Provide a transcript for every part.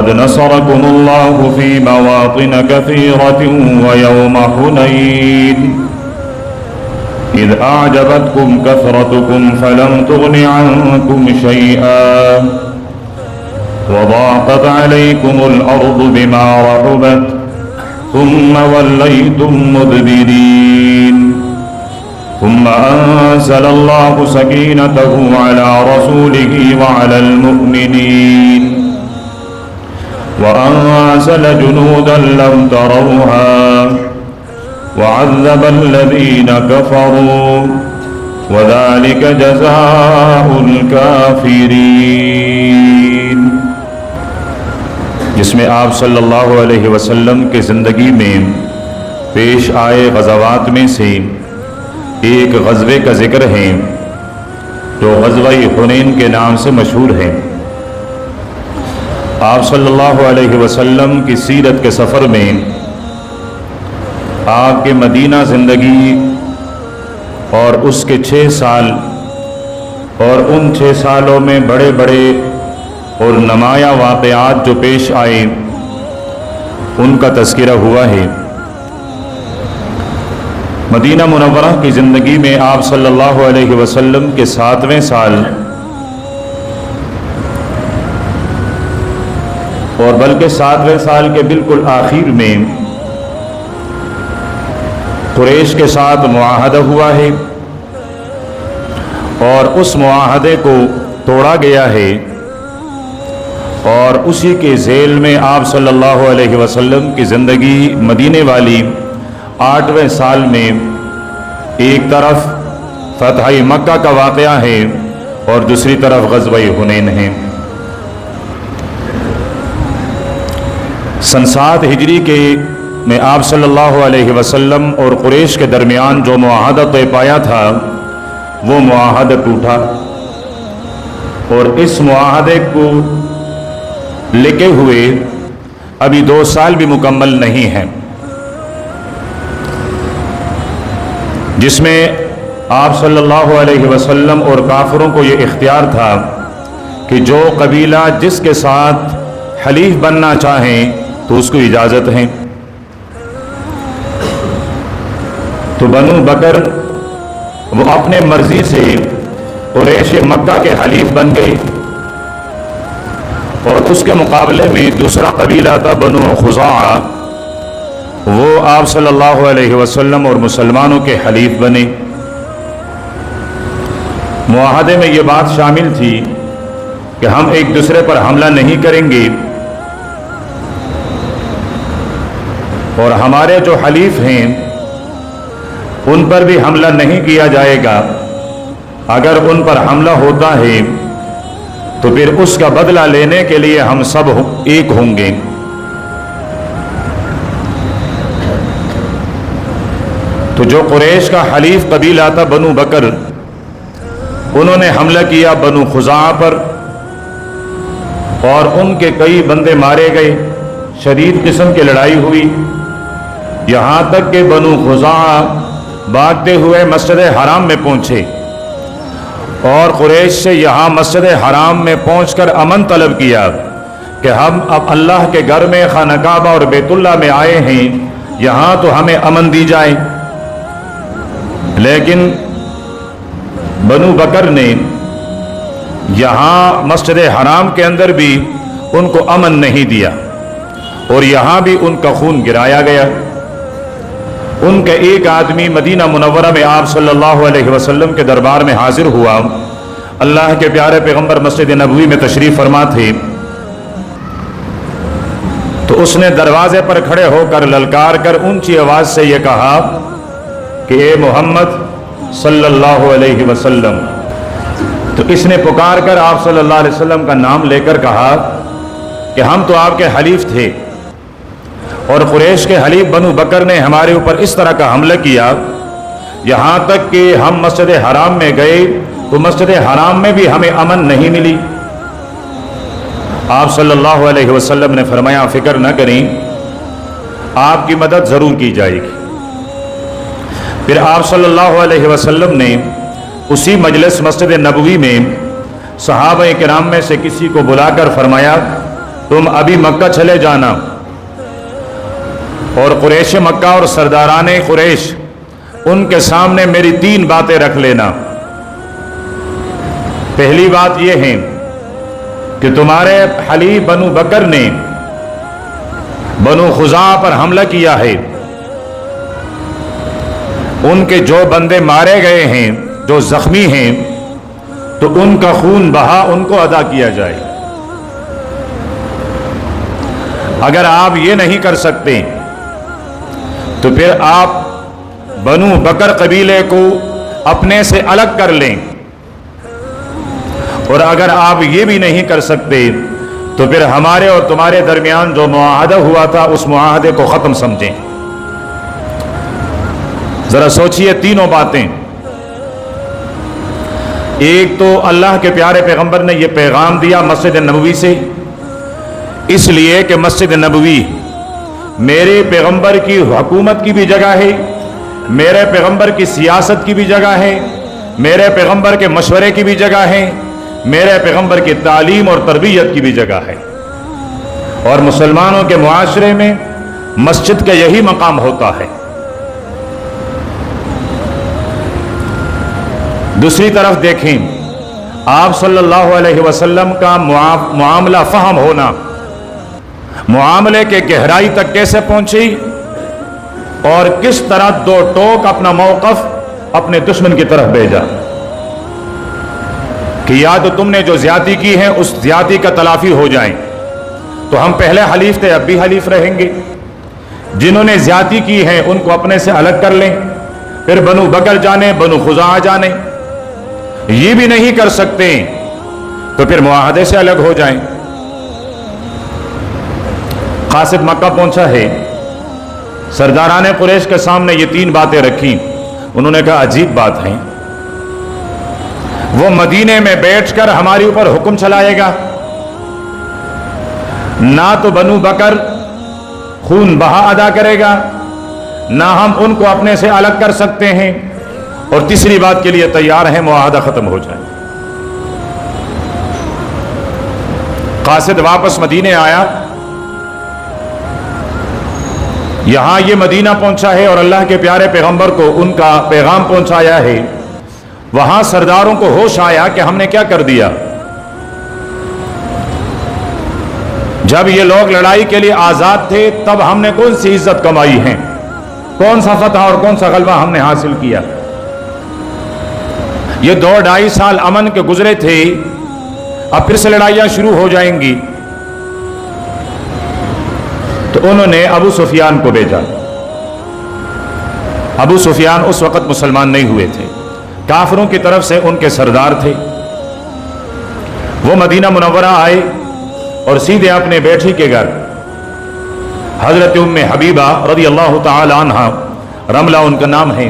لقد نصركم الله في مواطن كثيرة ويوم حنين إذ أعجبتكم كثرتكم فلم تغن عنكم شيئا وضاقت عليكم الأرض بما رحبت ثم وليتم مدبرين ثم أنزل الله سكينته على رسوله وعلى المؤمنين وأنزل جنودا لم تروها وعذب الذين كفروا وذلك جزاء الكافرين. جس میں آپ صلی اللہ علیہ وسلم کی زندگی میں پیش آئے غزوات میں سے ایک غزوے کا ذکر ہے جو غزوہ حنین کے نام سے مشہور ہے. آپ صلی اللہ علیہ وسلم کی سیرت کے سفر میں آپ کے مدینہ زندگی اور اس کے 6 سال اور ان 6 سالوں میں بڑے بڑے اور نمایاں واقعات جو پیش آئے ان کا تذکرہ ہوا ہے. مدینہ منورہ کی زندگی میں آپ صلی اللہ علیہ وسلم کے 7ویں سال اور بلکہ 7ویں سال کے بالکل آخر میں قریش کے ساتھ معاہدہ ہوا ہے اور اس معاہدے کو توڑا گیا ہے اور اسی کے ذیل میں آپ صلی اللہ علیہ وسلم کی زندگی مدینے والی 8ویں سال میں ایک طرف فتح مکہ کا واقعہ ہے اور دوسری طرف غزوہ حنین ہے. سن 7 ہجری کے میں آپ صلی اللہ علیہ وسلم اور قریش کے درمیان جو معاہدہ طے پایا تھا وہ معاہدہ ٹوٹا اور اس معاہدے کو لکھے ہوئے ابھی 2 سال بھی مکمل نہیں ہیں، جس میں آپ صلی اللہ علیہ وسلم اور کافروں کو یہ اختیار تھا کہ جو قبیلہ جس کے ساتھ حلیف بننا چاہیں تو اس کو اجازت ہے. تو بنو بکر وہ اپنے مرضی سے قریش مکہ کے حلیف بن گئی اور اس کے مقابلے میں دوسرا قبیلہ تھا بنو خزاعہ، وہ آپ صلی اللہ علیہ وسلم اور مسلمانوں کے حلیف بنے. معاہدے میں یہ بات شامل تھی کہ ہم ایک دوسرے پر حملہ نہیں کریں گے اور ہمارے جو حلیف ہیں ان پر بھی حملہ نہیں کیا جائے گا. اگر ان پر حملہ ہوتا ہے تو پھر اس کا بدلہ لینے کے لیے ہم سب ایک ہوں گے. تو جو قریش کا حلیف قبیلہ تھا بنو بکر، انہوں نے حملہ کیا بنو خزاعہ پر اور ان کے کئی بندے مارے گئے. شدید قسم کی لڑائی ہوئی یہاں تک کہ بنو خزاعہ بھاگتے ہوئے مسجد حرام میں پہنچے اور قریش سے یہاں مسجد حرام میں پہنچ کر امن طلب کیا کہ ہم اب اللہ کے گھر میں خانہ کعبہ اور بیت اللہ میں آئے ہیں، یہاں تو ہمیں امن دی جائے. لیکن بنو بکر نے یہاں مسجد حرام کے اندر بھی ان کو امن نہیں دیا اور یہاں بھی ان کا خون گرایا گیا. ان کا ایک آدمی مدینہ منورہ میں آپ صلی اللہ علیہ وسلم کے دربار میں حاضر ہوا. اللہ کے پیارے پیغمبر مسجد نبوی میں تشریف فرما تھے تو اس نے دروازے پر کھڑے ہو کر للکار کر اونچی آواز سے یہ کہا کہ اے محمد صلی اللہ علیہ وسلم. تو اس نے پکار کر آپ صلی اللہ علیہ وسلم کا نام لے کر کہا کہ ہم تو آپ کے حلیف تھے اور قریش کے حلیف بنو بکر نے ہمارے اوپر اس طرح کا حملہ کیا یہاں تک کہ ہم مسجد حرام میں گئے تو مسجد حرام میں بھی ہمیں امن نہیں ملی. آپ صلی اللہ علیہ وسلم نے فرمایا فکر نہ کریں، آپ کی مدد ضرور کی جائے گی. پھر آپ صلی اللہ علیہ وسلم نے اسی مجلس مسجد نبوی میں صحابہ کرام میں سے کسی کو بلا کر فرمایا तुम अभी मक्का चले जाना और कुरैश मक्का और सरदाराने कुरैश उनके सामने मेरी 3 बातें रख लेना। पहली बात यह है कि तुम्हारे हलीफ बनु बकर ने बनु खुजा पर हमला किया है, उनके जो बंदे मारे गए हैं, जो जख्मी हैं, तो उनका खून बहा उनको अदा किया जाए। अगर आप ये नहीं कर सकते तो फिर आप बनु बकर कबीले को अपने से अलग कर लें, और अगर आप ये भी नहीं कर सकते तो फिर हमारे और तुम्हारे दरमियान जो मुआहदा हुआ था उस मुआहदे को ख़त्म समझें। ज़रा सोचिए, तीनों बातें। एक तो अल्लाह के प्यारे पैगंबर ने यह पैगाम दिया मस्जिद नबवी से, इसलिए कि मस्जिद नबवी मेरे पैगंबर की हुकूमत की भी जगह है, मेरे पैगंबर की सियासत की भी जगह है, मेरे पैगंबर के मशवरे की भी जगह है, मेरे पैगंबर की तालीम और तरबियत की भी जगह है। और मुसलमानों के मुआशरे में मस्जिद का यही मकाम होता है। दूसरी तरफ देखें, आप सल्लल्लाहु अलैहि वसल्लम का मुआमला फहम होना, मुआमले के गहराई तक कैसे पहुंची और किस तरह 2 टोक अपना मौक़िफ़ अपने दुश्मन की तरफ भेजा कि या तो तुमने जो ज्यादती की है उस ज्यादती का तलाफी हो जाए, तो हम पहले हलीफ थे अब भी हलीफ रहेंगे, जिन्होंने ज्यादती की है उनको अपने से अलग कर लें, फिर बनु बकर जाने बनु खुजा जाने। ये भी नहीं कर सकते तो फिर मुआहदे से अलग हो जाएं। कासिद मक्का पहुंचा है, सरदाराने कुरैश के सामने ये 3 बातें रखी। उन्होंने कहा अजीब बात है, वो मदीने में बैठकर हमारे ऊपर हुक्म चलाएगा, ना तो बनु बकर खून बहा अदा करेगा, ना हम उनको अपने से अलग कर सकते हैं, और तीसरी बात के लिए तैयार हैं मुआहदा खत्म हो जाए। कासिद वापस मदीने आया, यहां ये मदीना पहुंचा है और अल्लाह के प्यारे पैगंबर को उनका पैगाम पहुंचाया है। वहां सरदारों को होश आया कि हमने क्या कर दिया। जब ये लोग लड़ाई के लिए आजाद थे तब हमने कौन सी इज्जत कमाई है, कौन सा फतह और कौन सा गलबा हमने हासिल किया। ये 2-2.5 साल अमन के गुजरे थे, अब फिर से लड़ाइयां शुरू हो जाएंगी। तो उन्होंने अबू सुफियान को भेजा। अबू सुफियान उस वक़्त मुसलमान नहीं हुए थे, काफिरों की तरफ से उनके सरदार थे। वो मदीना मुनव्वरा आए और सीधे अपने बेटी के घर हजरत उम्मे हबीबा रज़ी अल्लाह तआला अन्हा, रमला उनका नाम है,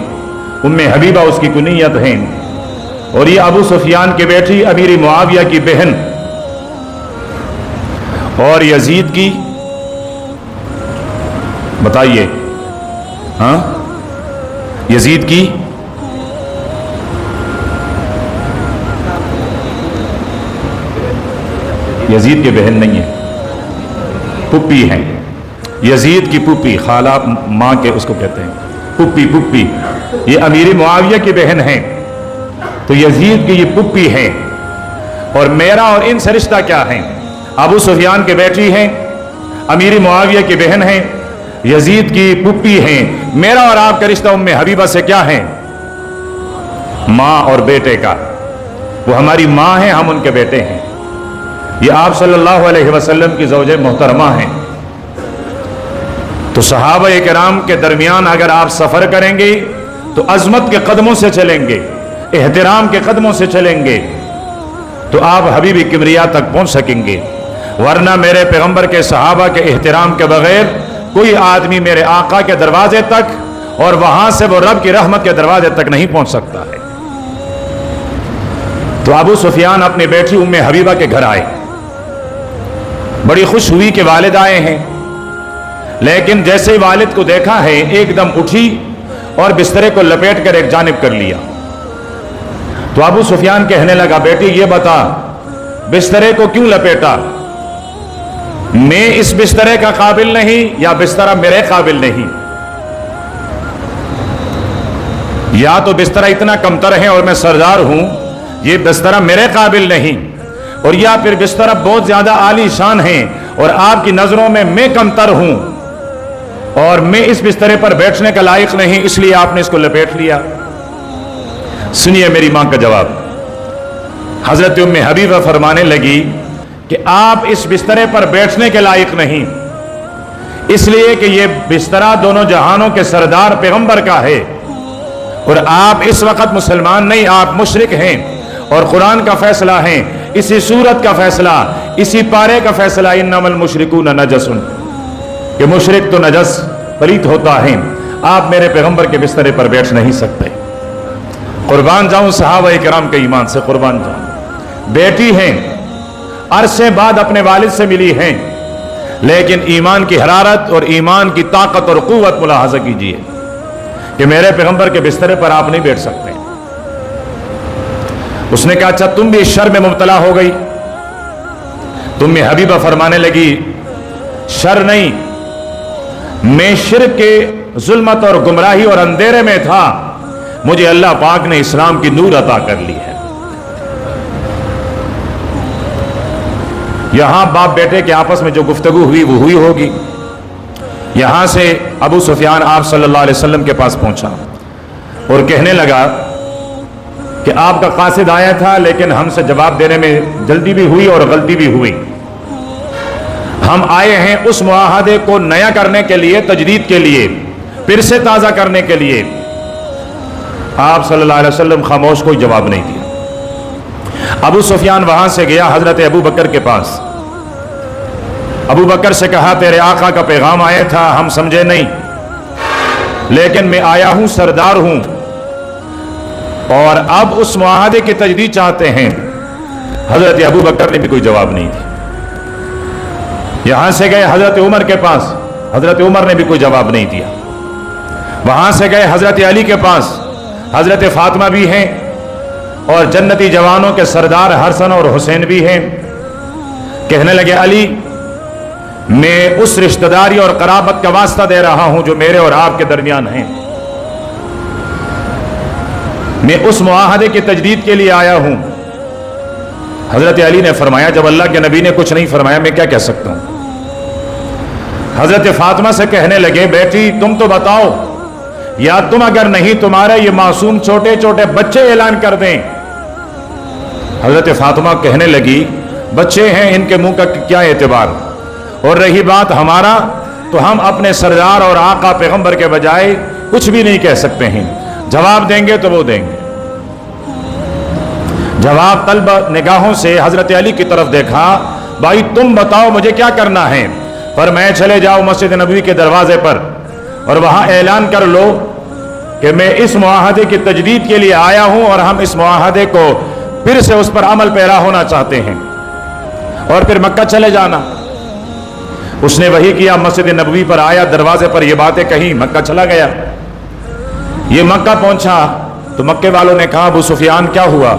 उम्मे हबीबा उसकी कुनियत है, और ये अबू सुफियान की बेटी अमीर मुआविया की बहन और यजीद की, बताइए, हाँ, यजीद की यजीद की बहन नहीं है, पुप्पी है, यजीद की पुप्पी, खाला माँ के उसको कहते हैं, पुप्पी, ये अमीर मुआविया की बहन है, तो यजीद की ये पुप्पी है। और मेरा और इनसे रिश्ता क्या है? अबू सुफियान की बेटी है, अमीर मुआविया की बहन है, यजीद की पुप्पी है। मेरा और आपका रिश्ता उम्मे हबीबा से क्या है? माँ और बेटे का। वो हमारी माँ है, हम उनके बेटे हैं। ये आप सल्लल्लाहु अलैहि वसल्लम की ज़ौजे मोहतरमा हैं। तो सहाबा किराम के दरमियान अगर आप सफ़र करेंगे तो अज़मत के कदमों से चलेंगे, एहतराम के कदमों से चलेंगे, तो आप हबीबी किबरिया तक पहुंच सकेंगे। वरना मेरे पैगंबर के सहाबा के एहतराम के बगैर कोई आदमी मेरे आका के दरवाजे तक और वहां से वो रब की रहमत के दरवाजे तक नहीं पहुंच सकता है। तो अबू सुफियान अपनी बेटी उम्मे हबीबा के घर आए, बड़ी खुश हुई कि वालिद आए हैं, लेकिन जैसे ही वालिद को देखा है एकदम उठी और बिस्तरे को लपेट कर एक जानिब कर लिया। तो अबू सुफियान कहने लगा, बेटी ये बता बिस्तरे को क्यों लपेटा? میں اس بسترے کا قابل نہیں یا بسترا میرے قابل نہیں، یا تو بسترا اتنا کمتر ہے اور میں سردار ہوں، یہ بسترا میرے قابل نہیں، اور یا پھر بسترا بہت زیادہ عالی شان ہے اور آپ کی نظروں میں کمتر ہوں اور میں اس بسترے پر بیٹھنے کا لائق نہیں، اس لیے آپ نے اس کو لپیٹ لیا۔ سنیے میری ماں کا جواب۔ حضرت ام حبیبہ فرمانے لگی کہ آپ اس بسترے پر بیٹھنے کے لائق نہیں، اس لیے کہ یہ بسترا دونوں جہانوں کے سردار پیغمبر کا ہے، اور آپ اس وقت مسلمان نہیں، آپ مشرک ہیں، اور قرآن کا فیصلہ ہے، اسی سورت کا فیصلہ، اسی پارے کا فیصلہ، انما المشرکون نجس، کہ مشرک تو نجس پلیت ہوتا ہے، آپ میرے پیغمبر کے بسترے پر بیٹھ نہیں سکتے۔ قربان جاؤں صحابہ کرام کے ایمان سے، قربان جاؤں۔ بیٹی ہیں، عرصے بعد اپنے والد سے ملی ہیں، لیکن ایمان کی حرارت اور ایمان کی طاقت اور قوت ملاحظہ کیجئے کہ میرے پیغمبر کے بسترے پر آپ نہیں بیٹھ سکتے۔ اس نے کہا اچھا تم بھی اس شر میں مبتلا ہو گئی؟ تم میں حبیبہ فرمانے لگی شر نہیں، میں شرک کے ظلمت اور گمراہی اور اندھیرے میں تھا، مجھے اللہ پاک نے اسلام کی نور عطا کر لی ہے۔ یہاں باپ بیٹے کے آپس میں جو گفتگو ہوئی وہ ہوئی ہوگی۔ یہاں سے ابو سفیان آپ صلی اللہ علیہ وسلم کے پاس پہنچا اور کہنے لگا کہ آپ کا قاصد آیا تھا، لیکن ہم سے جواب دینے میں جلدی بھی ہوئی اور غلطی بھی ہوئی۔ ہم آئے ہیں اس معاہدے کو نیا کرنے کے لیے، تجدید کے لیے، پھر سے تازہ کرنے کے لیے۔ آپ صلی اللہ علیہ وسلم خاموش، کوئی جواب نہیں دیا۔ ابو سفیان وہاں سے گیا حضرت ابو بکر کے پاس۔ ابو بکر سے کہا تیرے آقا کا پیغام آیا تھا، ہم سمجھے نہیں، لیکن میں آیا ہوں، سردار ہوں، اور اب اس معاہدے کی تجدید چاہتے ہیں۔ حضرت ابو بکر نے بھی کوئی جواب نہیں دیا۔ یہاں سے گئے حضرت عمر کے پاس، حضرت عمر نے بھی کوئی جواب نہیں دیا۔ وہاں سے گئے حضرت علی کے پاس، حضرت فاطمہ بھی ہیں اور جنتی جوانوں کے سردار حسن اور حسین بھی ہیں۔ کہنے لگے علی میں اس رشتہ داری اور قرابت کا واسطہ دے رہا ہوں جو میرے اور آپ کے درمیان ہیں، میں اس معاہدے کی تجدید کے لیے آیا ہوں۔ حضرت علی نے فرمایا جب اللہ کے نبی نے کچھ نہیں فرمایا میں کیا کہہ سکتا ہوں۔ حضرت فاطمہ سے کہنے لگے بیٹی تم تو بتاؤ، یا تم اگر نہیں تمہارے یہ معصوم چھوٹے چھوٹے بچے اعلان کر دیں۔ حضرت فاطمہ کہنے لگی بچے ہیں، ان کے منہ کا کیا اعتبار، اور رہی بات ہمارا تو ہم اپنے سردار اور آقا پیغمبر کے بجائے کچھ بھی نہیں کہہ سکتے ہیں، جواب دیں گے تو وہ دیں گے۔ جواب طلب نگاہوں سے حضرت علی کی طرف دیکھا، بھائی تم بتاؤ مجھے کیا کرنا ہے؟ پر میں چلے جاؤ مسجد نبوی کے دروازے پر اور وہاں اعلان کر لو کہ میں اس معاہدے کی تجدید کے لیے آیا ہوں اور ہم اس معاہدے کو پھر سے اس پر عمل پیرا ہونا چاہتے ہیں، اور پھر مکہ چلے جانا۔ اس نے وہی کیا، مسجد نبوی پر آیا، دروازے پر یہ باتیں کہیں، مکہ چلا گیا۔ یہ مکہ پہنچا تو مکے والوں نے کہا ابو سفیان کیا ہوا؟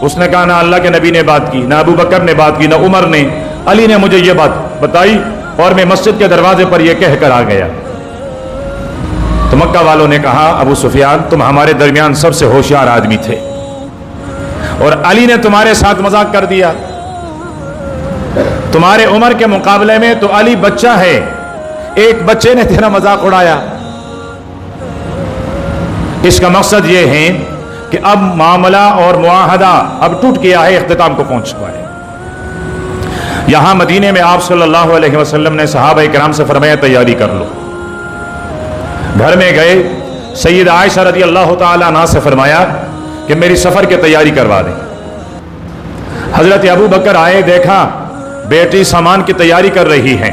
اس نے کہا نہ اللہ کے نبی نے بات کی، نہ ابو بکر نے بات کی، نہ عمر نے، علی نے مجھے یہ بات بتائی اور میں مسجد کے دروازے پر یہ کہہ کر آ گیا۔ تو مکہ والوں نے کہا ابو سفیان تم ہمارے درمیان سب سے ہوشیار آدمی تھے اور علی نے تمہارے ساتھ مذاق کر دیا، تمہارے عمر کے مقابلے میں تو علی بچہ ہے، ایک بچے نے تیرا مذاق اڑایا۔ اس کا مقصد یہ ہے کہ اب معاملہ اور معاہدہ اب ٹوٹ گیا ہے، اختتام کو پہنچ چکا ہے۔ یہاں مدینے میں آپ صلی اللہ علیہ وسلم نے صحابہ کرام سے فرمایا تیاری کر لو۔ گھر میں گئے، سید عائشہ رضی اللہ تعالی عنہا سے فرمایا کہ میری سفر کی تیاری کروا دیں۔ حضرت ابو بکر آئے، دیکھا بیٹی سامان کی تیاری کر رہی ہے،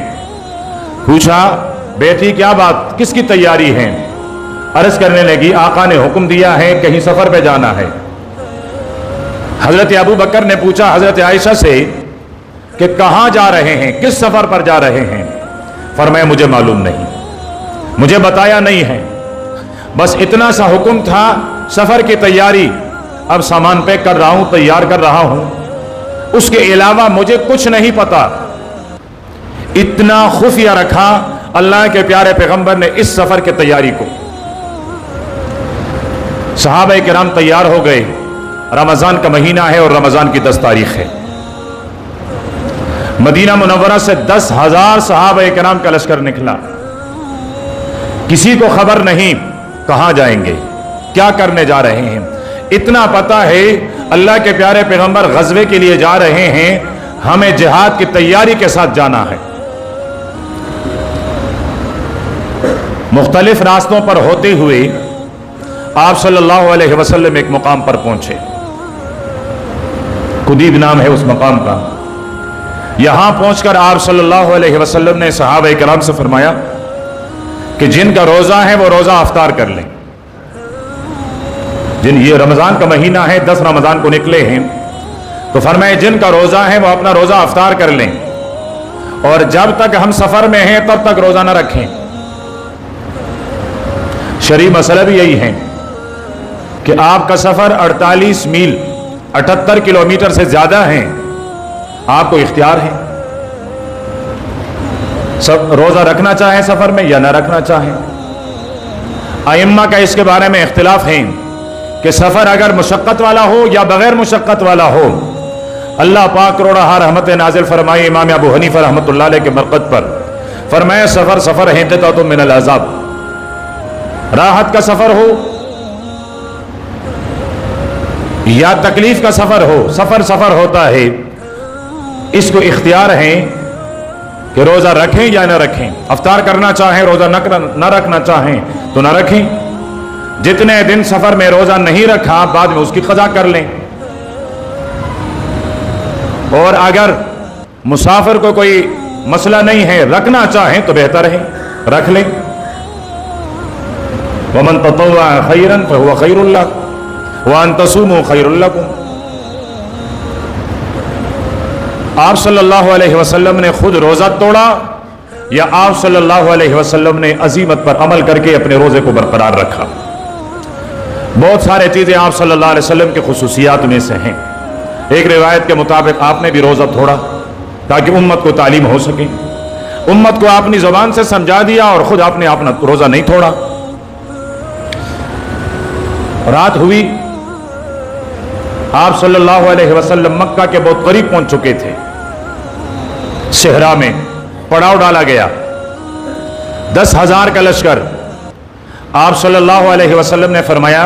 پوچھا بیٹی کیا بات، کس کی تیاری ہے؟ عرض کرنے لگی آقا نے حکم دیا ہے کہیں سفر پہ جانا ہے۔ حضرت ابو بکر نے پوچھا حضرت عائشہ سے کہ کہاں جا رہے ہیں، کس سفر پر جا رہے ہیں؟ فرمایا مجھے معلوم نہیں، مجھے بتایا نہیں ہے، بس اتنا سا حکم تھا سفر کی تیاری، اب سامان پیک کر رہا ہوں، تیار کر رہا ہوں، اس کے علاوہ مجھے کچھ نہیں پتا۔ इतना खुफिया रखा अल्लाह के प्यारे पैगंबर ने इस सफर की तैयारी को। सहाबा किराम तैयार हो गए, रमजान का महीना है और रमजान की 10 तारीख है। मदीना मुनव्वरा से 10,000 सहाबा किराम का लश्कर निकला। किसी को खबर नहीं कहां जाएंगे, क्या करने जा रहे हैं। इतना पता है अल्लाह के प्यारे पैगंबर गज़वे के लिए जा रहे हैं, हमें जिहाद की तैयारी के साथ जाना है। मुख्तलिफ रास्तों पर होते हुए आप सल्लल्लाहु अलैहि वसल्लम एक मुकाम पर पहुंचे। कुदीद नाम है उस मकाम का। यहां पहुंचकर आप सल्लल्लाहु अलैहि वसल्लम ने सहाबा किराम से फरमाया कि जिनका रोजा है वो रोजा अफ्तार कर लें। जिन ये रमजान का महीना है, 10 रमजान को निकले हैं, तो फरमाए जिनका रोजा है वो अपना रोजा अफ्तार कर लें, और जब तक हम सफर में हैं तब तक रोजा न रखें। शरई मसला भी यही है कि आपका सफर 48 मील 78 किलोमीटर से ज्यादा है, आपको इख्तियार है सब रोजा रखना चाहे सफर में या ना रखना चाहे। आइम्मा का इसके बारे में इख्तिलाफ है कि सफर अगर मुशक्कत वाला हो या बगैर मुशक्कत वाला हो। अल्लाह पाक करोड़ा रहमत नाजिल फरमाए इमाम अबू हनीफा रहमतुल्लाह अलैह के मरकद पर, फरमाया सफर है तो मिनल अज़ाब, राहत का सफर हो या तकलीफ का सफर हो, सफर होता है। इसको इख्तियार है कि रोजा रखें या न रखें, अफ्तार करना चाहें रोजा न रखना चाहें तो न रखें। जितने दिन सफर में रोजा नहीं रखा बाद में उसकी क़ज़ा कर लें, और अगर मुसाफिर को कोई मसला नहीं है रखना चाहें तो बेहतर है रख लें। वमन ततव्वा खैरन फहुवा खैरुल लह व अन तसूमू खैरुल लकुम। आप सल्लल्लाहु अलैहि वसल्लम ने खुद रोजा तोड़ा या आप सल्लल्लाहु अलैहि वसल्लम ने अजीमत पर अमल करके अपने रोजे को बरकरार रखा। बहुत सारे चीजें आप सल्लल्लाहु अलैहि वसल्लम के खुसूसियात में से हैं। एक रिवायत के मुताबिक आपने भी रोजा तोड़ा ताकि उम्मत को तालीम हो सके। उम्मत को अपनी जुबान से समझा दिया और खुद आपने अपना रोजा नहीं तोड़ा। रात हुई, आप सल्लल्लाहु अलैहि वसल्लम मक्का के बहुत करीब पहुंच चुके थे। सेहरा में पड़ाव डाला गया, 10,000 का लश्कर। आप सल्लल्लाहु अलैहि वसल्लम ने फरमाया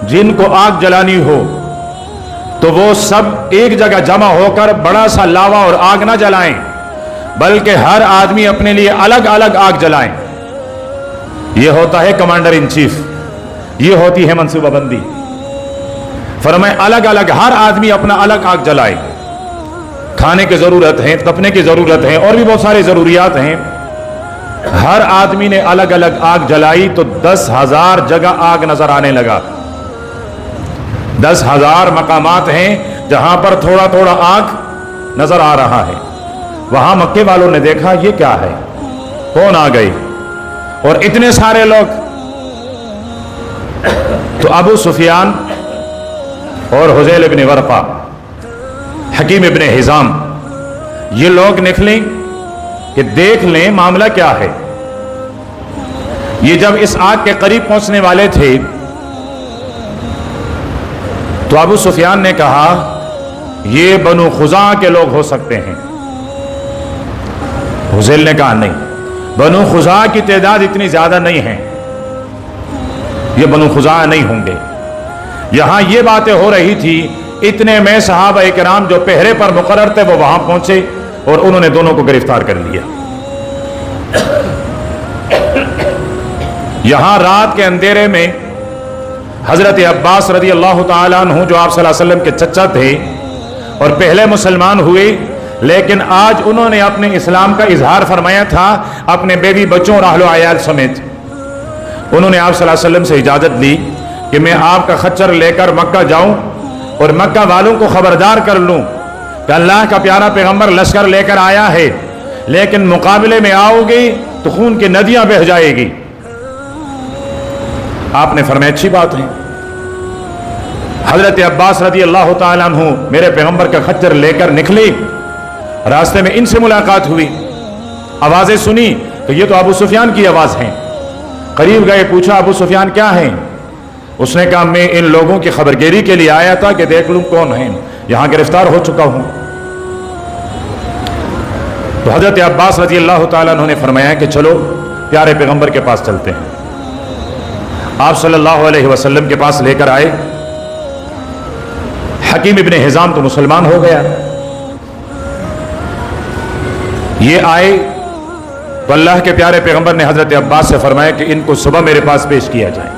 जिनको आग जलानी हो तो वो सब एक जगह जमा होकर बड़ा सा लावा और आग ना जलाएं, बल्कि हर आदमी अपने लिए अलग अलग आग जलाएं। यह होता है कमांडर इन चीफ, ये होती है मंसूबाबंदी। फरमाए अलग अलग हर आदमी अपना अलग आग जलाए। खाने की जरूरत है, तपने की जरूरत है, और भी बहुत सारी जरूरियात हैं। हर आदमी ने अलग अलग आग जलाई तो 10,000 जगह आग नजर आने लगा। 10,000 मकामात हैं जहां पर थोड़ा थोड़ा आग नजर आ रहा है। वहां मक्के वालों ने देखा ये क्या है, कौन आ गई, और इतने सारे लोग। तो अबू सुफियान और हुज़ैल इब्न वरक़ा, हकीम इब्न हिज़ाम, ये लोग निकले कि देख लें मामला क्या है। ये जब इस आग के करीब पहुंचने वाले थे तो अबू सुफियान ने कहा ये बनु खुज़ा के लोग हो सकते हैं। हुज़ैल ने कहा नहीं, बनु खुज़ा की तादाद इतनी ज्यादा नहीं है, ये बनु खुज़ा नहीं होंगे। यहां ये बातें हो रही थी, इतने में सहाबा किराम जो पहरे पर मुकर्रर थे वो वहां पहुंचे और उन्होंने दोनों को गिरफ्तार कर लिया। यहां रात के अंधेरे में हजरत अब्बास रज़ी अल्लाह ताला अन्हु जो आप सल्लल्लाहु अलैहि वसल्लम के चचा थे और पहले मुसलमान हुए, लेकिन आज उन्होंने अपने इस्लाम का इजहार फरमाया था अपने बेबी बच्चों और अहलो अयाल समेत। उन्होंने आप सल्लल्लाहु अलैहि वसल्लम से इजाजत ली कि मैं आपका खच्चर लेकर मक्का जाऊं और मक्का वालों को खबरदार कर लूं कि अल्लाह का प्यारा पैगंबर लश्कर लेकर आया है, लेकिन मुकाबले में आओगे तो खून की नदियां बह जाएगी। आपने फरमाया अच्छी बात है। हजरत अब्बास रज़ी अल्लाह ताला अन्हु मेरे पैगंबर का खच्चर लेकर निकले। रास्ते में इनसे मुलाकात हुई। आवाजें सुनी तो ये तो अबू सुफियान की आवाज है। करीब गए, पूछा अबू सुफियान क्या है? उसने कहा मैं इन लोगों की खबरगिरी के लिए आया था कि देख लूं कौन है, यहां गिरफ्तार हो चुका हूं। तो हजरत अब्बास रजी अल्लाह ताला अन्हु ने फरमाया कि चलो प्यारे पैगंबर के पास चलते हैं। आप सल्लल्लाहु अलैहि वसल्लम के पास लेकर आए। हकीम इब्ने हिजाम तो मुसलमान हो गया। ये आए तो अल्लाह के प्यारे पैगंबर ने हजरत अब्बास से फरमाया कि इनको सुबह मेरे पास पेश किया जाए।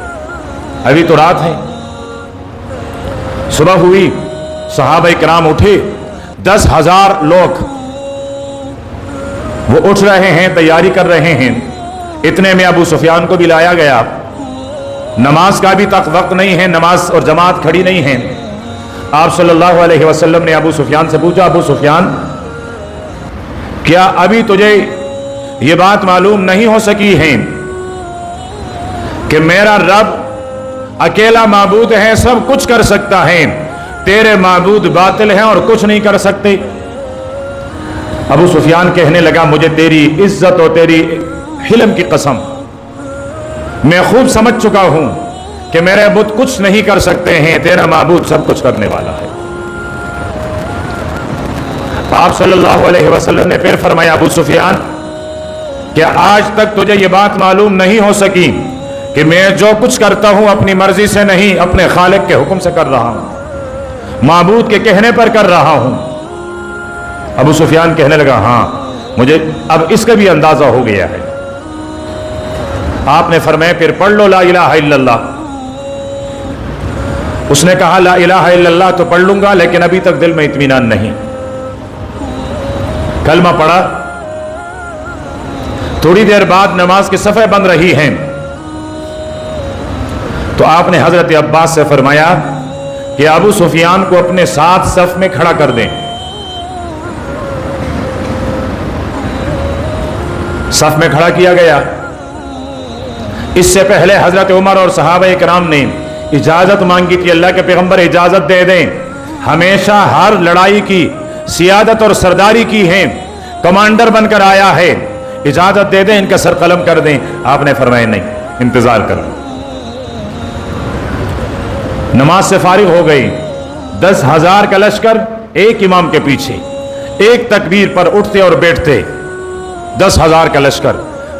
अभी तो रात है। सुबह हुई, सहाबा किराम उठे, 10,000 लोग वो उठ रहे हैं, तैयारी कर रहे हैं। इतने में अबू सुफियान को भी लाया गया। नमाज का भी तक वक्त नहीं है, नमाज और जमात खड़ी नहीं है। आप सल्लल्लाहु अलैहि वसल्लम ने अबू सुफियान से पूछा, अबू सुफियान क्या अभी तुझे ये बात मालूम नहीं हो सकी है कि मेरा रब अकेला माबूद है, सब कुछ कर सकता है, तेरे माबूद बातिल हैं और कुछ नहीं कर सकते? अबू सुफियान कहने लगा, मुझे तेरी इज्जत और तेरी हिल्म की कसम, मैं खूब समझ चुका हूं कि मेरे बुत कुछ नहीं कर सकते हैं, तेरा माबूद सब कुछ करने वाला है। आप सल्लल्लाहु अलैहि वसल्लम ने फिर फरमाया, अबू सुफियान क्या आज तक तुझे ये बात मालूम नहीं हो सकी कि मैं जो कुछ करता हूं अपनी मर्जी से नहीं, अपने खालिक के हुक्म से कर रहा हूं, माबूद के कहने पर कर रहा हूं? अबू सुफियान कहने लगा, हां मुझे अब इसका भी अंदाजा हो गया है। आपने फरमाया, फिर पढ़ लो ला इलाहा इल्लल्लाह। उसने कहा, ला इलाहा इल्लल्लाह तो पढ़ लूंगा, लेकिन अभी तक दिल में इत्मीनान नहीं। कलमा पढ़ा। थोड़ी देर बाद नमाज की सफ़े बन रही हैं तो आपने हजरत अब्बास से फरमाया कि अबू सुफियान को अपने साथ सफ में खड़ा कर दें। सफ में खड़ा किया गया। इससे पहले हजरत उमर और सहाबा किराम ने इजाजत मांगी थी, अल्लाह के पैगंबर इजाजत दे दें, हमेशा हर लड़ाई की सियादत और सरदारी की है, कमांडर बनकर आया है, इजाजत दे दें, इनका सर कलम कर दें। आपने फरमाया नहीं, इंतजार करो। नमाज से फारिग हो गई। 10,000 का लश्कर एक इमाम के पीछे, एक तकबीर पर उठते और बैठते। 10,000 का लश्कर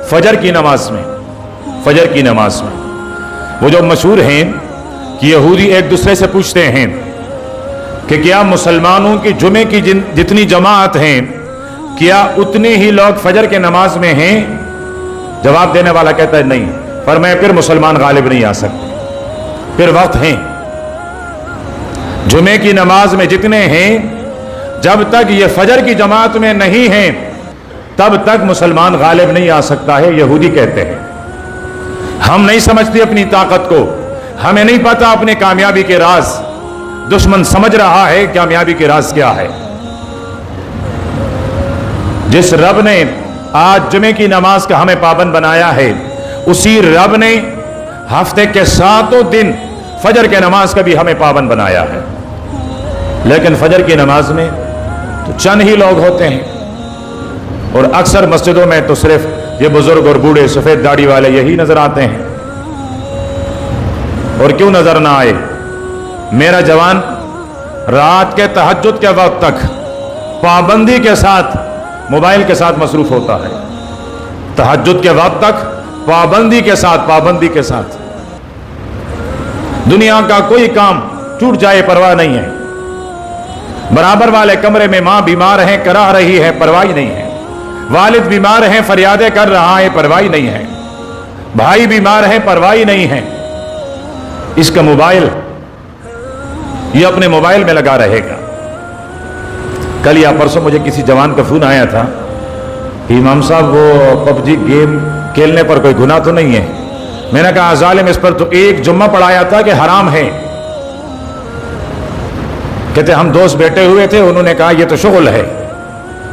फजर की नमाज में, फजर की नमाज में वो जो मशहूर हैं कि यहूदी एक दूसरे से पूछते हैं कि क्या मुसलमानों की जुमे की जितनी जमात हैं, क्या उतने ही लोग फजर के नमाज में हैं? जवाब देने वाला कहता है नहीं। फरमाया, फिर मुसलमान गालिब नहीं आ सकते, फिर वक्त हैं। जुमे की नमाज में जितने हैं, जब तक ये फजर की जमात में नहीं हैं, तब तक मुसलमान गालिब नहीं आ सकता है। यहूदी कहते हैं हम नहीं समझते अपनी ताकत को, हमें नहीं पता अपने कामयाबी के राज। दुश्मन समझ रहा है कामयाबी के राज क्या है। जिस रब ने आज जुमे की नमाज का हमें पाबंद बनाया है, उसी रब ने हफ्ते के 7 दिन फजर के नमाज का भी हमें पाबंद बनाया है। लेकिन फजर की नमाज में तो चंद ही लोग होते हैं, और अक्सर मस्जिदों में तो सिर्फ ये बुजुर्ग और बूढ़े सफेद दाढ़ी वाले यही नजर आते हैं। और क्यों नजर ना आए, मेरा जवान रात के तहज्जुद के वक्त तक पाबंदी के साथ मोबाइल के साथ मसरूफ होता है। तहज्जुद के वक्त तक पाबंदी के साथ दुनिया का कोई काम छूट जाए परवाह नहीं है। बराबर वाले कमरे में मां बीमार है, करा रही है, परवाह नहीं है। वालिद बीमार है, फरियादें कर रहा है, परवाह नहीं है। भाई बीमार है, परवाह नहीं है। इसका मोबाइल, ये अपने मोबाइल में लगा रहेगा। कल या परसों मुझे किसी जवान का फोन आया था, इमाम साहब वो पबजी गेम खेलने पर कोई गुनाह तो नहीं है? मैंने कहा जालिम, इस पर तो एक जुम्मा पढ़ाया था कि हराम है। कहते हम दोस्त बैठे हुए थे, उन्होंने कहा ये तो शुगल है।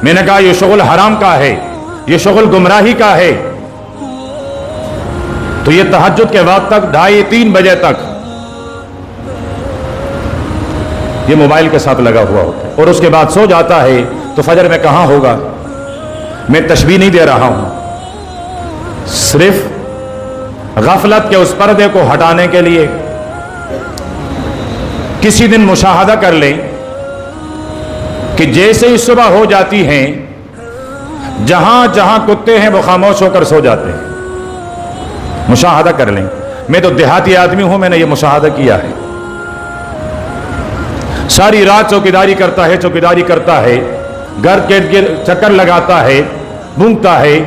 मैंने कहा ये शुगल हराम का है, ये शुगल गुमराही का है। तो ये तहज्जुद के वक्त तक 2:30-3 बजे तक ये मोबाइल के साथ लगा हुआ होता है, और उसके बाद सो जाता है तो फजर में कहां होगा? میں تشبیہ نہیں دے رہا ہوں، صرف غفلت کے اس پردے کو ہٹانے کے لیے کسی دن مشاہدہ کر لیں کہ جیسے ہی صبح ہو جاتی ہیں جہاں جہاں کتے ہیں وہ خاموش ہو کر سو جاتے ہیں. مشاہدہ کر لیں. میں تو دیہاتی آدمی ہوں، میں نے یہ مشاہدہ کیا ہے. ساری رات چوکیداری کرتا ہے گھر کے ارد چکر لگاتا ہے، بھونکتا ہے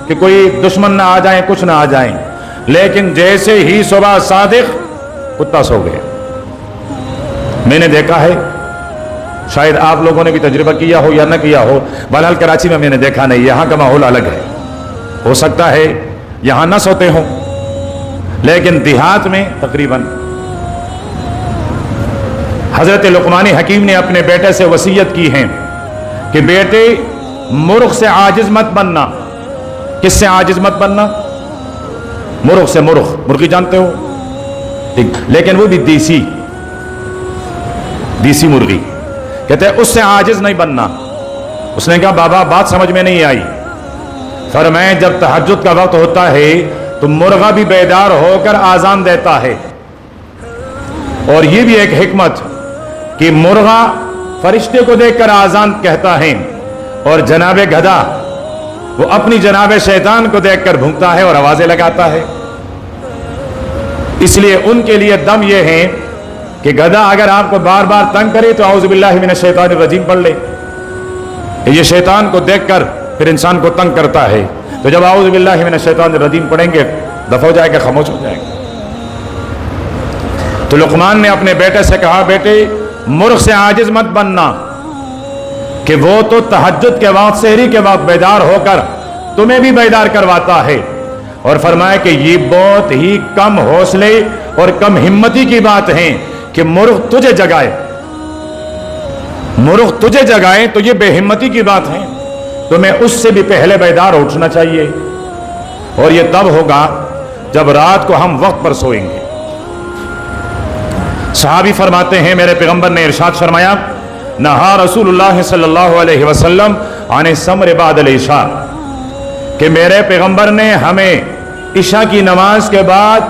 کہ کوئی دشمن نہ آ جائیں، کچھ نہ آ جائیں، لیکن جیسے ہی صبح صادق کتا سو گئے. میں نے دیکھا ہے، شاید آپ لوگوں نے بھی تجربہ کیا ہو یا نہ کیا ہو، بہرحال کراچی میں نے دیکھا نہیں، یہاں کا ماحول الگ ہے. ہو سکتا ہے یہاں نہ سوتے ہوں، لیکن دیہات میں تقریباً حضرت لقمان حکیم نے اپنے بیٹے سے وصیت کی ہے کہ بیٹے مرغ سے عاجز مت بننا. کس سے عاجز مت بننا؟ مرغ سے. مرغی جانتے ہو، لیکن وہ بھی دیسی مرغی. کہتے ہیں اس سے عاجز نہیں بننا. اس نے کہا بابا بات سمجھ میں نہیں آئی. فرمایا جب تہجد کا وقت ہوتا ہے تو مرغا بھی بیدار ہو کر آذان دیتا ہے. اور یہ بھی ایک حکمت کہ مرغا فرشتے کو دیکھ کر آذان کہتا ہے، اور جناب گدھا وہ اپنی جناب شیطان کو دیکھ کر بھونکتا ہے اور آوازیں لگاتا ہے. اس لیے ان کے لیے دم یہ ہے کہ گدھا اگر آپ کو بار بار تنگ کرے تو اعوذ باللہ من الشیطان الرجیم پڑھ لے. یہ شیطان کو دیکھ کر پھر انسان کو تنگ کرتا ہے، تو جب اعوذ باللہ من الشیطان الرجیم پڑھیں گے دفع ہو جائے گا، خاموش ہو جائے گا. تو لقمان نے اپنے بیٹے سے کہا بیٹے مرغ سے عاجز مت بننا، کہ وہ تو تہجد کے وقت سحری کے وقت بیدار ہو کر تمہیں بھی بیدار کرواتا ہے. اور فرمایا کہ یہ بہت ہی کم حوصلے اور کم ہمتی کی بات ہے کہ مرغ تجھے جگائے تو یہ بے ہمتی کی بات ہے. تمہیں اس سے بھی پہلے بیدار اٹھنا چاہیے، اور یہ تب ہوگا جب رات کو ہم وقت پر سوئیں گے. صحابی فرماتے ہیں میرے پیغمبر نے ارشاد فرمایا نہا رسول اللہ صلی اللہ علیہ وسلم عن السمر بعد العشاء، کہ میرے پیغمبر نے ہمیں عشاء کی نماز کے بعد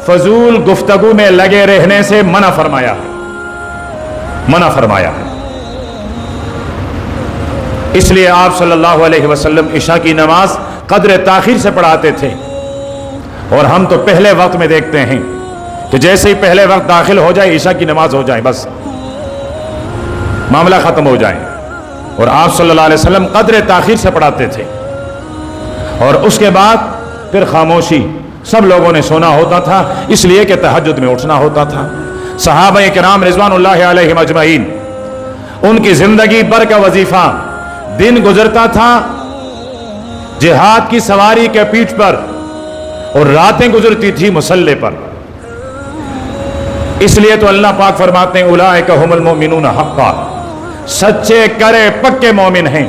فضول گفتگو میں لگے رہنے سے منع فرمایا ہے. اس لیے آپ صلی اللہ علیہ وسلم عشاء کی نماز قدر تاخیر سے پڑھاتے تھے، اور ہم تو پہلے وقت میں دیکھتے ہیں کہ جیسے ہی پہلے وقت داخل ہو جائے عشاء کی نماز ہو جائے، بس معاملہ ختم ہو جائے. اور آپ صلی اللہ علیہ وسلم قدر تاخیر سے پڑھاتے تھے، اور اس کے بعد پھر خاموشی، سب لوگوں نے سونا ہوتا تھا، اس لیے کہ تہجد میں اٹھنا ہوتا تھا. صحابہ کرام رضوان اللہ علیہم اجمعین، ان کی زندگی بھر کا وظیفہ دن گزرتا تھا جہاد کی سواری کے پیٹھ پر، اور راتیں گزرتی تھی مسلح پر. اس لیے تو اللہ پاک فرماتے ہیں اولئک ھم المؤمنون حقا، سچے کرے پکے مومن ہیں.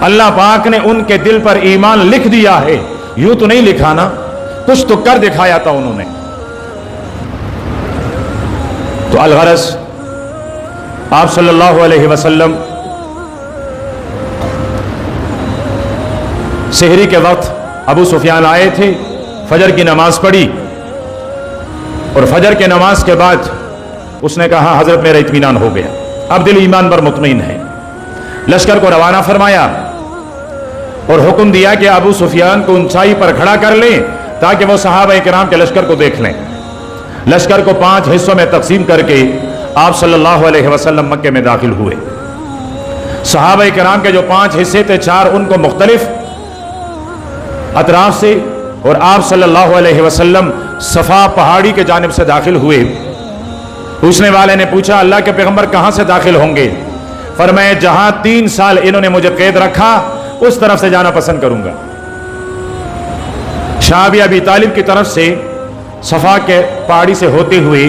اللہ پاک نے ان کے دل پر ایمان لکھ دیا ہے، یوں تو نہیں لکھا نا، کچھ تو کر دکھایا تھا انہوں نے. تو الغرض آپ صلی اللہ علیہ وسلم سحری کے وقت ابو سفیان آئے تھے، فجر کی نماز پڑھی، اور فجر کے نماز کے بعد اس نے کہا حضرت میرا اطمینان ہو گیا، اب دل ایمان پر مطمئن ہے. لشکر کو روانہ فرمایا اور حکم دیا کہ ابو سفیان کو اونچائی پر کھڑا کر لیں تاکہ وہ صحابہ کرام کے لشکر کو دیکھ لیں. لشکر کو 5 حصوں میں تقسیم کر کے آپ صلی اللہ علیہ وسلم مکے میں داخل ہوئے. صحابہ کرام کے جو 5 حصے تھے، 4 ان کو مختلف اطراف سے، اور آپ صلی اللہ علیہ وسلم صفا پہاڑی کے جانب سے داخل ہوئے. پوچھنے والے نے پوچھا اللہ کے پیغمبر کہاں سے داخل ہوں گے؟ فرمایا جہاں 3 سال انہوں نے مجھے قید رکھا اس طرف سے جانا پسند کروں گا. شعبی ابی طالب کی طرف سے صفا کے پہاڑی سے ہوتے ہوئے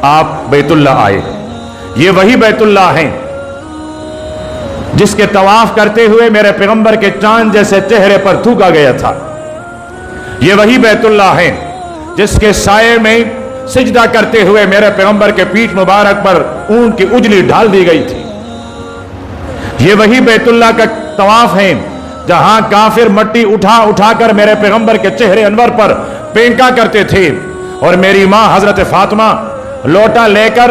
آپ بیت اللہ آئے. یہ وہی بیت اللہ ہیں جس کے طواف کرتے ہوئے میرے پیغمبر کے چاند جیسے چہرے پر تھوکا گیا تھا. یہ وہی بیت اللہ ہیں جس کے سائے میں سجدہ کرتے ہوئے میرے پیغمبر کے پیٹھ مبارک پر اونٹ کی اجلی ڈال دی گئی تھی. یہ وہی بیت اللہ کا तवाफ हैं जहां काफिर मट्टी उठा उठा कर मेरे पैगंबर के चेहरे अनवर पर फेंका करते थे और मेरी मां हजरत फातिमा लोटा लेकर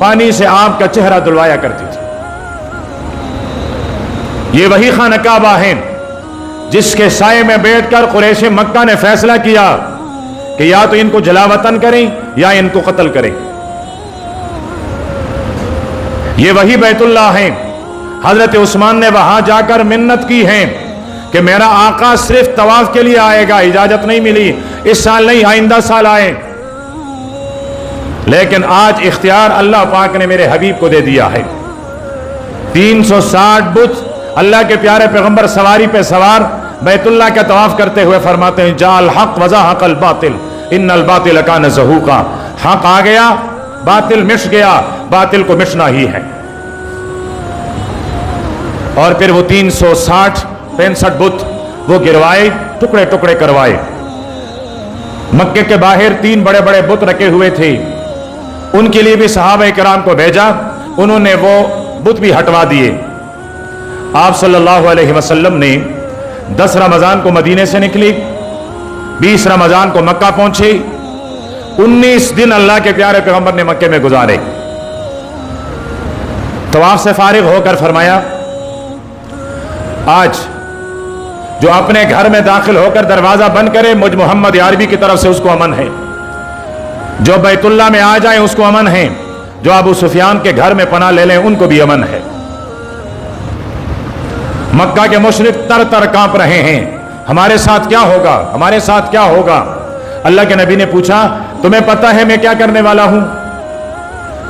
पानी से आपका चेहरा धुलवाया करती थी। ये वही खाना काबा है जिसके साये में बैठकर कुरैश मक्का ने फैसला किया कि या तो इनको जलावतन करें या इनको कत्ल करें। ये वही बैतुल्लाह है। हजरत उस्मान ने वहां जाकर मिन्नत की है कि मेरा आका सिर्फ तवाफ के लिए आएगा, इजाजत नहीं मिली, इस साल नहीं आइंदा साल आए। लेकिन आज इख्तियार अल्लाह पाक ने मेरे हबीब को दे दिया है। 360 बुत अल्लाह के प्यारे पैगंबर सवारी पे सवार बैतुल्लाह का तवाफ करते हुए फरमाते हैं जाल हक वज़ाहक़ल बातिल इन्नल बातिल कान ज़हूक़ा। हक आ गया, बातिल मिट गया, बातिल को मिटना ही है। और फिर वो 365 बुत वो गिरवाए, टुकड़े टुकड़े करवाए। मक्के के बाहर 3 बड़े बड़े बुत रखे हुए थे, उनके लिए भी सहाबा किराम को भेजा, उन्होंने वो बुत भी हटवा दिए। आप सल्लल्लाहु अलैहि वसल्लम ने 10 रमजान को मदीने से निकली, 20 रमजान को मक्का पहुंचे, 19 दिन अल्लाह के प्यारे पैगंबर ने मक्के में गुजारे। तवाफ से फारिग होकर फरमाया आज जो अपने घर में दाखिल होकर दरवाजा बंद करे मुझ मोहम्मद यारबी की तरफ से उसको अमन है, जो बैतुल्लाह में आ जाए उसको अमन है, जो अबू सुफियान के घर में पनाह ले लें उनको भी अमन है। मक्का के मुशरिक तर तर कांप रहे हैं, हमारे साथ क्या होगा, हमारे साथ क्या होगा। अल्लाह के नबी ने पूछा तुम्हें पता है मैं क्या करने वाला हूं?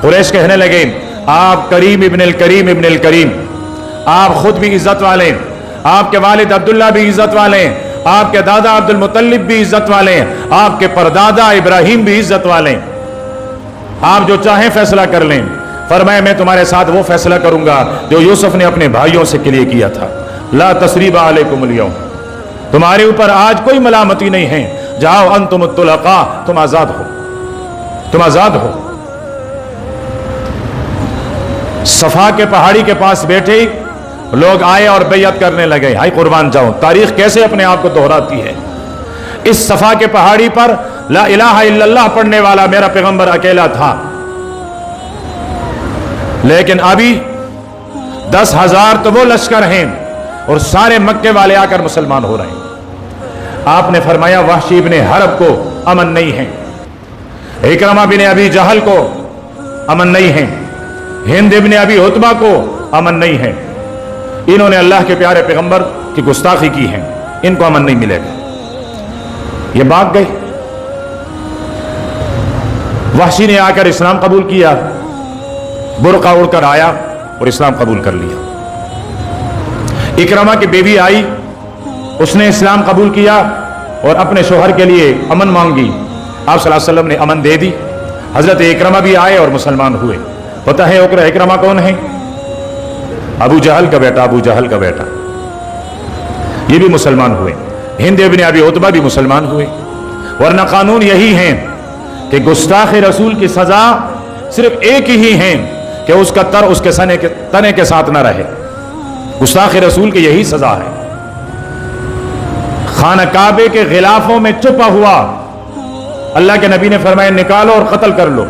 कुरैश कहने लगे आप करीम इब्न अल करीम, आप खुद भी इज्जत वाले, आपके वालिद अब्दुल्ला भी इज्जत वाले, आपके दादा अब्दुल मुत्तलिब भी इज्जत वाले, आपके परदादा इब्राहिम भी इज्जत वाले, आप जो चाहें फैसला कर लें। फरमाया मैं तुम्हारे साथ वो फैसला करूंगा जो यूसुफ ने अपने भाइयों से के लिए किया था। ला तसरीबा अलैकुमुल यौम, तुम्हारे ऊपर आज कोई मलामती नहीं है, जाओ अंतुम तुलका, तुम आजाद हो, तुम आजाद हो। सफा के पहाड़ी के पास बैठे लोग आए और बैयत करने लगे, हाय कुर्बान जाओ। तारीख कैसे अपने आप को दोहराती है। इस सफा के पहाड़ी पर ला इलाहा इल्लल्लाह पढ़ने वाला मेरा पैगंबर अकेला था, लेकिन अभी 10,000 तो वो लश्कर हैं और सारे मक्के वाले आकर मुसलमान हो रहे हैं। आपने फरमाया वहशी इब्ने हरब को अमन नहीं है, इकरमा बिन अबी जहल को अमन नहीं है, हिंद इब्ने अबी उतबा को अमन नहीं है। इन्होंने अल्लाह के प्यारे पैगंबर की गुस्ताखी की है, इनको अमन नहीं मिलेगा। ये भाग गए। वहशी ने आकर इस्लाम कबूल किया, बुर्का उड़कर आया और इस्लाम कबूल कर लिया। इकरमा की बेबी आई, उसने इस्लाम कबूल किया और अपने शोहर के लिए अमन मांगी। आप सल्लल्लाहु अलैहि वसल्लम ने अमन दे दी। हजरत इकरमा भी आए और मुसलमान हुए। पता है इकरमा कौन है? अबू जहल का बेटा, अबू जहल का बेटा। ये भी मुसलमान हुए। हिंद इब्न अबी उतबा भी मुसलमान हुए। वरना कानून यही है कि गुस्ताख रसूल की सजा सिर्फ एक ही है कि उसका तर उसके तने के साथ न रहे। गुस्ताख रसूल की यही सजा है। खाना काबे के गिलाफों में छुपा हुआ अल्लाह के नबी ने फरमाया निकालो और कत्ल कर लो।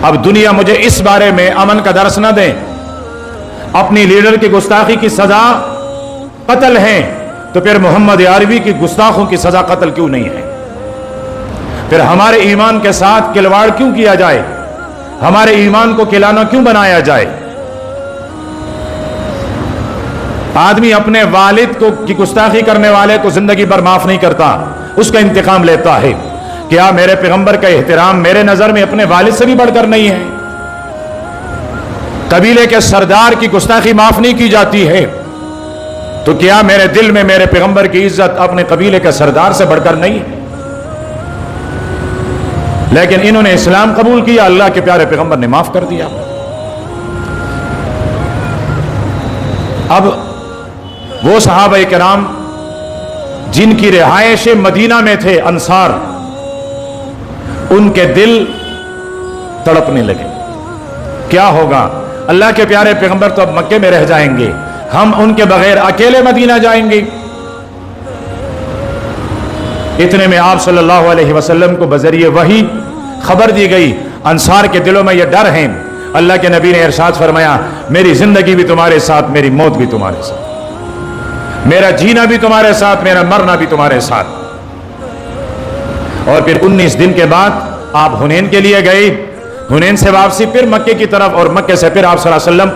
अब दुनिया मुझे इस बारे में अमन का दर्स न दे। अपनी लीडर की गुस्ताखी की सजा कत्ल है, तो फिर मोहम्मद यारबी की गुस्ताखों की सजा कत्ल क्यों नहीं है? फिर हमारे ईमान के साथ खिलवाड़ क्यों किया जाए? हमारे ईमान को खिलाना क्यों बनाया जाए? आदमी अपने वालिद को की गुस्ताखी करने वाले को जिंदगी भर माफ नहीं करता, उसका इंतकाम लेता है। क्या मेरे पैगंबर का एहतराम मेरे नजर में अपने वालिद से भी बढ़कर नहीं है? कबीले के सरदार की गुस्ताखी माफ नहीं की जाती है, तो क्या मेरे दिल में मेरे पैगंबर की इज्जत अपने कबीले के सरदार से बढ़कर नहीं है? लेकिन इन्होंने इस्लाम कबूल किया, अल्लाह के प्यारे पैगंबर ने माफ कर दिया। अब वो सहाबा किराम जिनकी रिहायश मदीना में थे, अंसार, उनके दिल तड़पने लगे। क्या होगा? اللہ کے پیارے پیغمبر تو اب مکے میں رہ جائیں گے، ہم ان کے بغیر اکیلے مدینہ جائیں گے۔ اتنے میں آپ صلی اللہ علیہ وسلم کو بذریعہ وحی خبر دی گئی، انصار کے دلوں میں یہ ڈر ہے۔ اللہ کے نبی نے ارشاد فرمایا، میری زندگی بھی تمہارے ساتھ، میری موت بھی تمہارے ساتھ، میرا جینا بھی تمہارے ساتھ، میرا مرنا بھی تمہارے ساتھ۔ اور پھر 19 دن کے بعد آپ حنین کے لیے گئے، حنین سے واپسی پھر مکے کی طرف، اور مکے سے پھر آپ صلی اللہ علیہ وسلم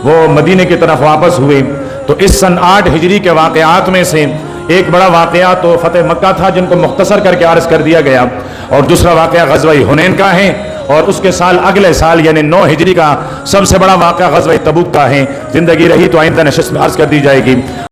وہ مدینے کی طرف واپس ہوئے۔ تو اس سن 8 ہجری کے واقعات میں سے ایک بڑا واقعہ تو فتح مکہ تھا، جن کو مختصر کر کے عرض کر دیا گیا، اور دوسرا واقعہ غزوہ حنین کا ہے، اور اس کے سال اگلے سال یعنی 9 ہجری کا سب سے بڑا واقعہ غزوہ تبوک کا ہے۔ زندگی رہی تو آئندہ نشست میں عرض کر دی جائے گی۔